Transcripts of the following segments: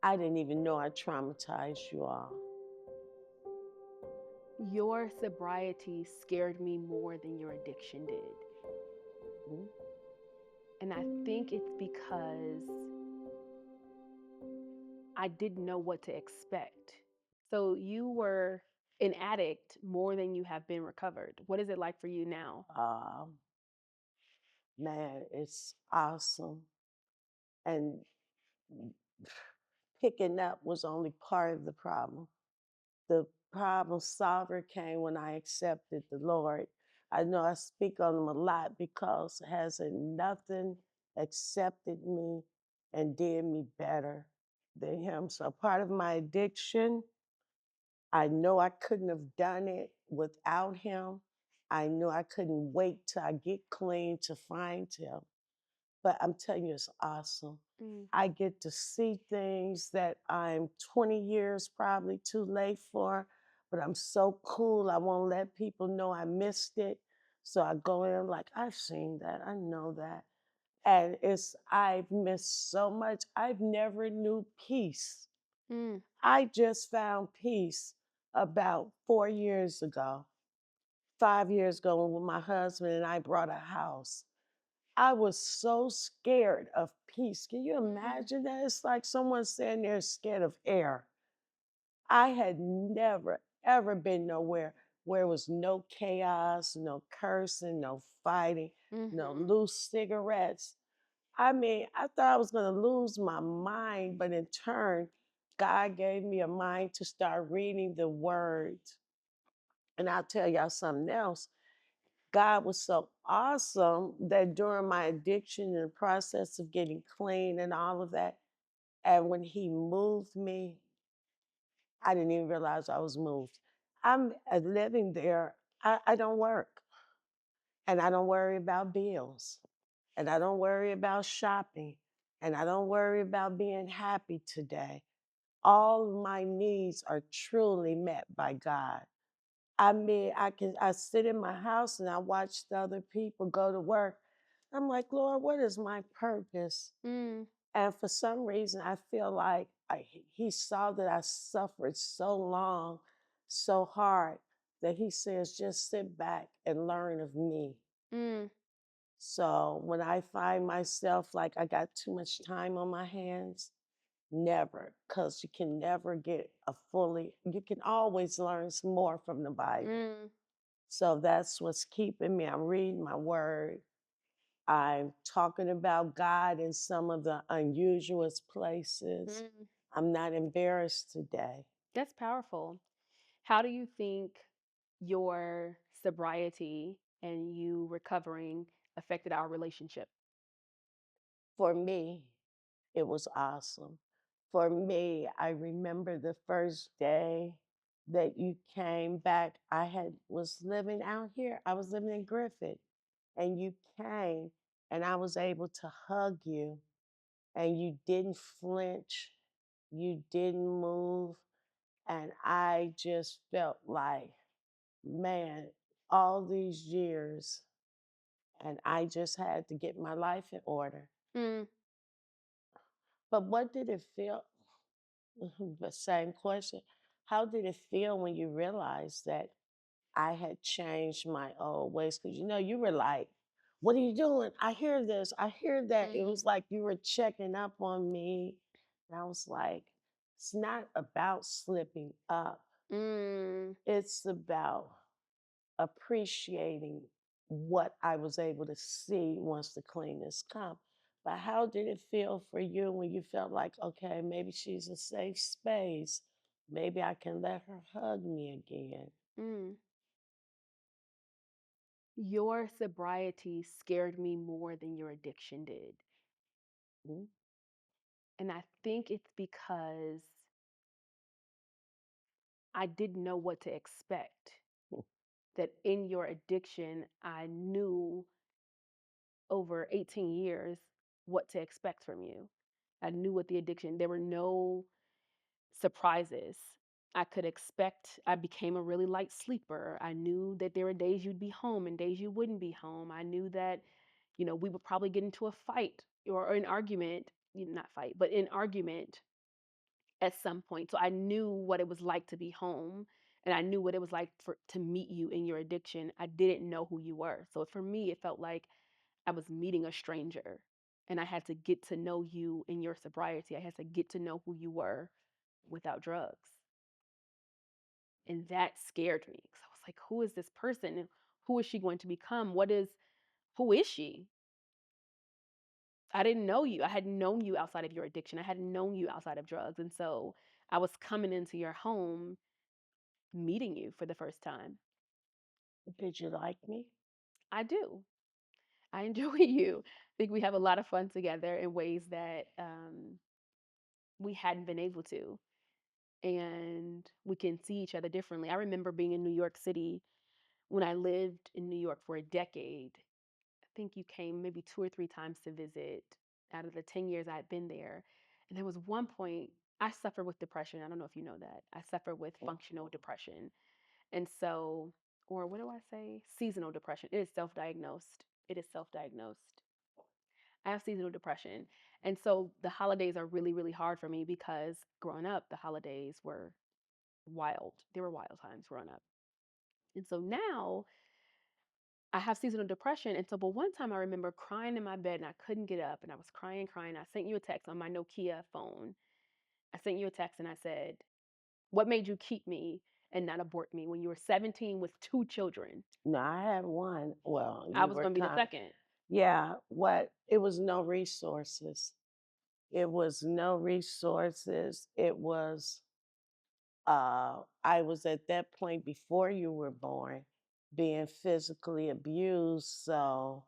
I didn't even know I traumatized you all. Your sobriety scared me more than your addiction did. Mm. And I think it's because I didn't know what to expect. So you were an addict more than you have been recovered. What is it like for you now? Um, man, it's awesome. And picking up was only part of the problem. The problem solver came when I accepted the Lord. I know I speak on him a lot because hasn't nothing accepted me and did me better than him. So part of my addiction, I know I couldn't have done it without him. I knew I couldn't wait till I get clean to find him. But I'm telling you, it's awesome. Mm. I get to see things that I'm 20 years probably too late for, but I'm so cool. I won't let people know I missed it. So I go in like, I've seen that. I know that. And I've missed so much. I've never knew peace. Mm. I just found peace about 4 years ago, 5 years ago, when my husband and I bought a house. I was so scared of peace. Can you Mm. imagine that? It's like someone saying they're scared of air. I had never, ever been nowhere where it was no chaos, no cursing, no fighting, no Mm-hmm. loose cigarettes. I mean, I thought I was going to lose my mind, but in turn, God gave me a mind to start reading the words. And I'll tell y'all something else. God was so awesome that during my addiction and the process of getting clean and all of that, and when He moved me, I didn't even realize I was moved. I'm living there. I don't work and I don't worry about bills and I don't worry about shopping and I don't worry about being happy today. All of my needs are truly met by God. I mean, I sit in my house and I watch the other people go to work. I'm like, Lord, what is my purpose? Mm. And for some reason, I feel like He saw that I suffered so long, so hard, that He says, just sit back and learn of me. Mm. So when I find myself like I got too much time on my hands, never, because you can never get you can always learn some more from the Bible. Mm. So that's what's keeping me. I'm reading my word. I'm talking about God in some of the unusualest places. Mm. I'm not embarrassed today. That's powerful. How do you think your sobriety and you recovering affected our relationship? For me, it was awesome. For me, I remember the first day that you came back. Was living out here. I was living in Griffith, and you came, and I was able to hug you, and you didn't flinch, you didn't move, and I just felt like, man, all these years, and I just had to get my life in order. Mm. But what did it feel? The same question. How did it feel when you realized that I had changed my old ways? Because you were like, what are you doing? I hear this, I hear that. It was Mm. like you were checking up on me. And I was like, it's not about slipping up, Mm. it's about appreciating what I was able to see once the cleanness come. But how did it feel for you when you felt like, okay, maybe she's a safe space? Maybe I can let her hug me again. Mm. Your sobriety scared me more than your addiction did. Mm. And I think it's because I didn't know what to expect. That in your addiction, I knew over 18 years what to expect from you. I knew what the addiction, there were no surprises. I could expect, I became a really light sleeper. I knew that there were days you'd be home and days you wouldn't be home. I knew that, we would probably get into a fight or an argument, not fight, but an argument at some point. So I knew what it was like to be home, and I knew what it was like to meet you in your addiction. I didn't know who you were. So for me, it felt like I was meeting a stranger, and I had to get to know you in your sobriety. I had to get to know who you were without drugs. And that scared me because I was like, who is this person? Who is she going to become? Who is she? I didn't know you. I hadn't known you outside of your addiction. I hadn't known you outside of drugs. And so I was coming into your home, meeting you for the first time. Did you like me? I do. I enjoy you. I think we have a lot of fun together in ways that we hadn't been able to. And we can see each other differently. I remember being in New York City when I lived in New York for a decade. I think you came maybe 2 or 3 times to visit out of the 10 years I had been there. And there was one point I suffer with depression. I don't know if you know that. I suffer with functional depression. And so, or what do I say? Seasonal depression. It is self diagnosed. It is self diagnosed. I have seasonal depression. And so the holidays are really, really hard for me because growing up, the holidays were wild. They were wild times growing up. And so now I have seasonal depression. And so, but one time I remember crying in my bed and I couldn't get up and I was crying, crying. I sent you a text on my Nokia phone. I sent you a text and I said, what made you keep me and not abort me when you were 17 with 2 children? No, I had one. Well, I you was were going to be the kind. second. Yeah, what? It was no resources. It was no resources. It was I was at that point before you were born being physically abused, so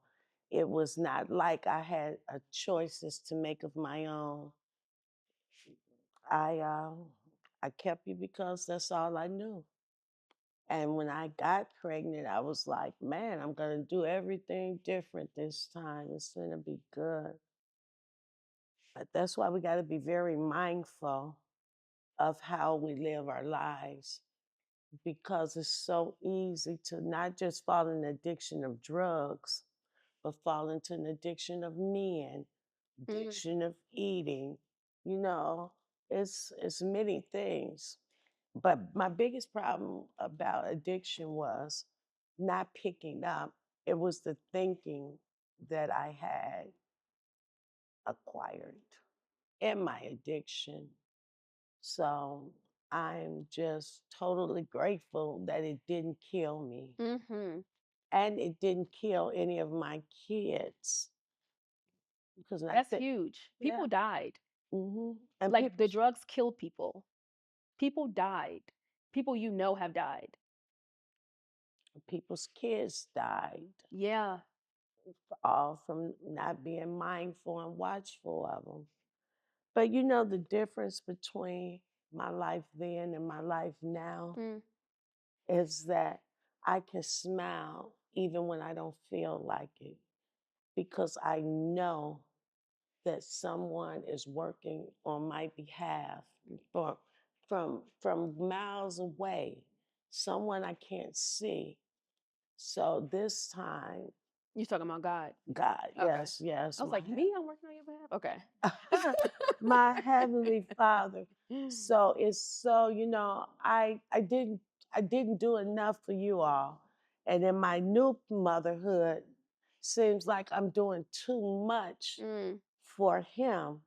it was not like I had choices to make of my own. I kept you because that's all I knew. And when I got pregnant, I was like, man, I'm gonna do everything different this time. It's gonna be good. But that's why we gotta be very mindful of how we live our lives because it's so easy to not just fall in addiction of drugs, but fall into an addiction of men, Mm, addiction of eating. You know, it's many things. But my biggest problem about addiction was not picking up. It was the thinking that I had acquired in my addiction. So I'm just totally grateful that it didn't kill me. hmm And it didn't kill any of my kids because I That's think, huge. yeah, People died. and Like people, the drugs killed people. People died. People you know have died. people's kids died, Yeah. all from not being mindful and watchful of them. But you know the difference between my life then and my life now Mm, is that I can smile even when I don't feel like it because I know that someone is working on my behalf from from miles away, someone I can't see. So this time, you talking about God? God, Okay. yes, yes, I was like, me? I'm working on your behalf. my Okay. heavenly Father. So it's so I didn't do enough for you all, and in my new motherhood, seems like I'm doing too much mm, for him.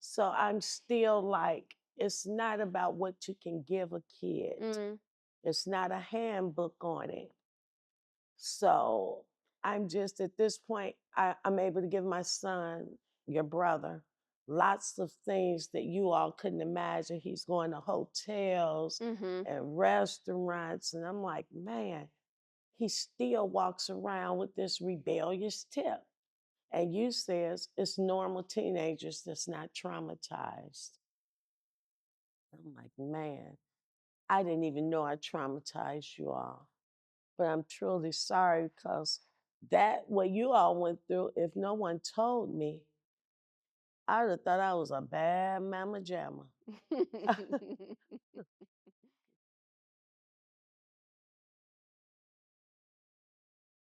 So I'm still like, it's not about what you can give a kid. mm, It's not a handbook on it. So I'm just at this point, I'm able to give my son, your brother, lots of things that you all couldn't imagine. He's going to hotels mm-hmm. and restaurants. And I'm like, man, he still walks around with this rebellious tip. And you says it's normal teenagers that's not traumatized. I'm like, man, I didn't even know I traumatized you all. But I'm truly sorry because that what you all went through, if no one told me, I would have thought I was a bad mama jamma.